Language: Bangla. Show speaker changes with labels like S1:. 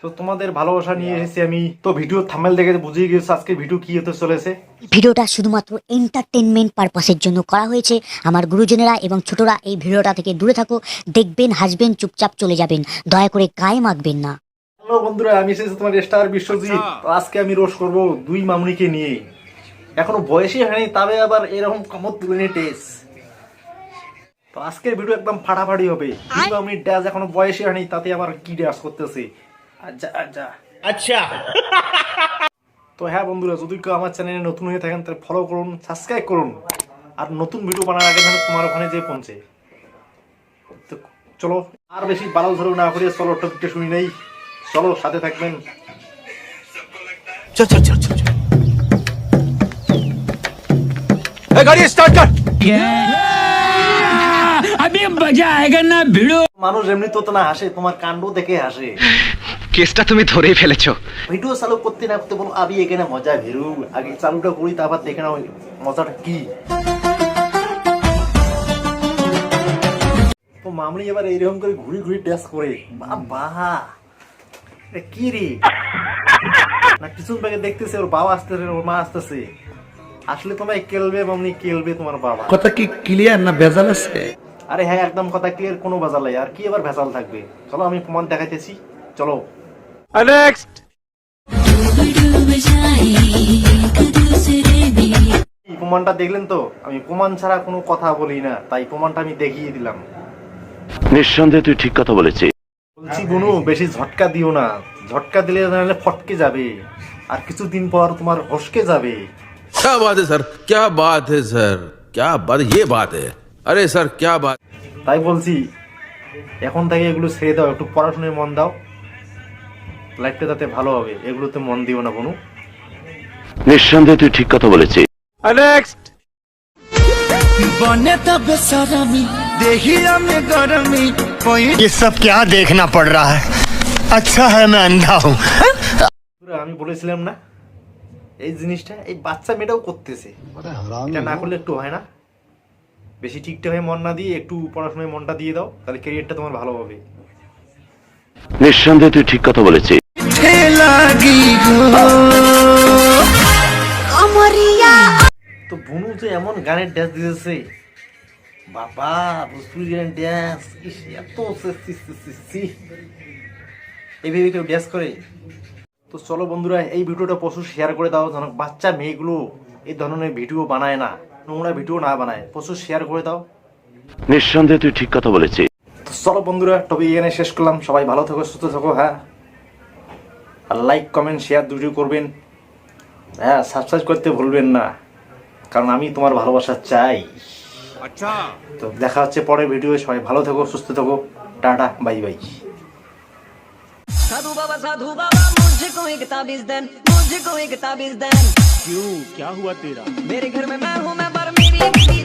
S1: তো তোমাদের ভালোবাসা নিয়ে এসেছি আমি। তো ভিডিও থাম্বনেল দেখে বুঝিয়ে গেছি আজকে ভিডিও কি হতে চলেছে।
S2: ভিডিওটা শুধুমাত্র এন্টারটেনমেন্ট পারপাসের জন্য করা হয়েছে। আমার গুরুজনেরা এবং ছোটরা এই ভিডিওটা থেকে দূরে থাকো, দেখবেন হাসবেন, চুপচাপ চলে যাবেন, দয়া করে গায়ে মাখবেন না।
S1: হ্যালো বন্ধুরা, আমি এসেছি তোমার স্টার বিশ্বজিৎ। তো আজকে আমি রোস্ট করব দুই মামুনিকে নিয়ে। এখনো বয়সই হয়নি, তবে আবার এরকম কামত তুলে নিয়ে টেস্ট। তো আজকের ভিডিও একদম ফাটাফাটি হবে। দুই মামুনির ড্যান্স এখনো বয়সই হয়নি, তাতে আবার কি ড্যান্স করতেছে। আচ্ছা। তো হ্যাঁ বন্ধুরা, যদি কেউ আমার চ্যানেলে নতুন হয়ে থাকেন তাহলে ফলো করুন, সাবস্ক্রাইব করুন, আর নতুন ভিডিও বানানোর আগে যেন তোমার ওখানে যেয়ে পৌঁছে। তো চলো আর বেশি বাড়াল ধরে না করে চলো টপিকটা শুনি নেই। চলো সাথে থাকবেন।
S3: चल चल चल चल चल गाड़ी स्टार्ट कर।
S4: अभी मजा आएगा ना भिड़ो।
S1: মানুষ এমনি তো না হাসে, তোমার কাণ্ড দেখে হাসে।
S5: কেসটা তুমি ধরেই ফেলেছো।
S1: ভিডিও চালু করতে না করতে বলো আমি এখানে মজা ভেরু, আগে চালুটা করি তারপর দেখে নাও মজাটা কি। তো মামনি এবার এইরকম করে ঘুরি ঘুরি ড্যান্স করে, বাবা কি রে না কিছু ব্যাগে দেখতেছে ওর বাবা আসতেছে, ওর মা আসতেছে। আসলে তোমায় কেলবে মামনি, কেলবে তোমার বাবা।
S6: কথা কি ক্লিয়ার না ভেজাল আছে?
S1: আরে হ্যাঁ একদম কথা ক্লিয়ার, কোনো ভেজাল নাই। আর কি এবার ভেজাল থাকবে? চলো আমি প্রমাণ দেখাইতেছি, চলো।
S3: नेक्स्ट
S1: প্রমাণটা দেখলেন তো? আমি প্রমাণ ছাড়া কোনো কথা বলি না, তাই প্রমাণটা আমি দেখিয়ে দিলাম।
S7: নিঃসন্দেহে তুই ঠিক কথা বলেছিস।
S1: বলছি বুনু, বেশি ঝটকা দিও না। ঝটকা দিলে নাহলে ফটকে যাবে, আর কিছুদিন পর তোমার হসকে যাবে।
S8: क्या बात है सर, क्या बात है सर, क्या बात, ये बात है। अरे सर क्या बात।
S1: তাই বলছি এখন থেকে এগুলো ছেড়ে দাও, একটু পড়াশোনায় মন দাও, লাইফটা তাতে ভালো হবে। এগুলোতে মন দিও না বুনু।
S7: নিঃসন্দেহে তুই ঠিক কথা বলেছিস।
S3: नेक्स्ट
S6: बने तब सरमी देखिया में गरमी कोई
S9: ये सब क्या देखना पड़ रहा है? अच्छा है मैं अंधा हूँ।
S1: আমি বলেছিলাম না এই জিনিসটা এই বাচ্চা মেয়েটাও করতেছে। এটা না করলে একটু হয় না। বেশি ঠিকঠাক হয়ে মন না দিয়ে একটু পড়াশোনায় মনটা দিয়ে দাও, তাহলে ক্যারিয়ারটা তোমার ভালো হবে।
S7: নিঃসন্দেহে তুই ঠিক কথা বলেছিস।
S6: लागी गो
S1: তো বুনু যে এমন গানের ড্যান্স দিতেছে, বাবা ভোজপুরি গানের ড্যান্স, এত এইভাবে কেউ ড্যান্স করে? তো চলো বন্ধুরা এই ভিডিওটা প্রচুর শেয়ার করে দাও, যেন বাচ্চা মেয়েগুলো এই ধরনের ভিডিও বানায় না, নোংরা ভিডিও না বানায়। প্রচুর শেয়ার করে দাও।
S7: নিঃসন্দেহে তুই ঠিক কথা বলেছিস।
S1: তো চলো বন্ধুরা তবে এখানে শেষ করলাম। সবাই ভালো থাকো, সুস্থ থাকো। হ্যাঁ, আর লাইক কমেন্ট শেয়ার দুটো করবেন। হ্যাঁ, সাবস্ক্রাইব করতে ভুলবেন না, কারণ আমি তোমার ভালোবাসা চাই।
S3: अच्छा
S1: তো দেখা হচ্ছে পরের ভিডিও। সবাই ভালো থাকো, সুস্থ থাকো। Tata, bye bye.
S10: साधु बाबा मुझको एक ताबीज देन, मुझको एक ताबीज देन।
S3: क्यों, क्या हुआ तेरा?
S10: मेरे घर में मैं हूँ मैं पर मेरी बीवी